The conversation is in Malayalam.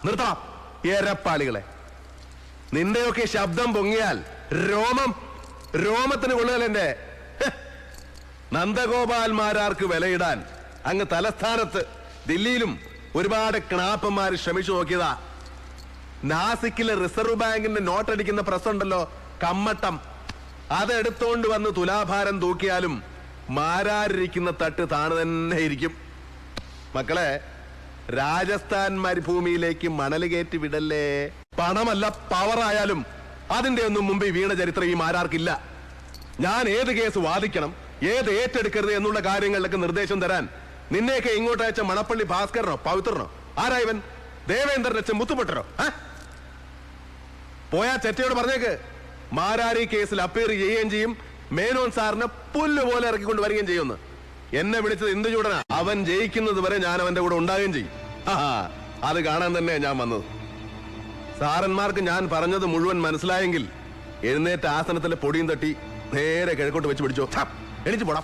നിർത്തണം എരപ്പാളികളെ. നിന്റെയൊക്കെ ശബ്ദം പൊങ്ങിയാൽ രോമത്തിന് കൊള്ളുകയല്ലേ. നന്ദഗോപാൽമാരാർക്ക് വിലയിടാൻ അങ്ങ് തലസ്ഥാനത്ത് ദില്ലിയിലും ഒരുപാട് ക്ണാപ്പന്മാർ ശ്രമിച്ചു നോക്കിയതാ. നാസിക്കിലെ റിസർവ് ബാങ്കിന്റെ നോട്ടടിക്കുന്ന പ്രസ് ഉണ്ടല്ലോ, കമ്മട്ടം, അതെടുത്തോണ്ട് വന്ന് തുലാഭാരം തൂക്കിയാലും മാരാരിരിക്കുന്ന തട്ട് താണു തന്നെ ഇരിക്കും. മക്കളെ, രാജസ്ഥാൻ മരുഭൂമിയിലേക്ക് മണൽ കയറ്റി വിടല്ലേ. പണമല്ല പവറായാലും അതിന്റെ ഒന്നും മുമ്പ് വീണ ചരിത്രം ഈ മാരാർക്കില്ല. ഞാൻ ഏത് കേസ് വാദിക്കണം, ഏത് ഏറ്റെടുക്കരുത് എന്നുള്ള കാര്യങ്ങളിലൊക്കെ നിർദ്ദേശം തരാൻ നിന്നെയൊക്കെ ഇങ്ങോട്ട് അയച്ച മണപ്പള്ളി ഭാസ്കരനോ പവിത്രനോ ആരായവൻ? ദേവേന്ദ്രൻ അച്ഛൻ മുത്തുപെട്ടരോ? പോയാ ചെറ്റയോട് പറഞ്ഞേക്ക് മാരാരി കേസിൽ അപ്പീർ ചെയ്യുകയും ചെയ്യും, മേനോൻ സാറിന് പുല്ലുപോലെ ഇറക്കിക്കൊണ്ട് വരികയും ചെയ്യുമെന്ന്. എന്നെ വിളിച്ചത് എന്ത് ചൂടനാ. അവൻ ജയിക്കുന്നത് വരെ ഞാൻ അവന്റെ കൂടെ ഉണ്ടാകുകയും ചെയ്യും. അത് കാണാൻ തന്നെ ഞാൻ വന്നത്. സാറന്മാർക്ക് ഞാൻ പറഞ്ഞത് മുഴുവൻ മനസ്സിലായെങ്കിൽ എഴുന്നേറ്റ ആസനത്തിലെ പൊടിയും തട്ടി നേരെ കിഴക്കോട്ട് വെച്ച് പിടിച്ചോ. എണിച്ചു പോടാം.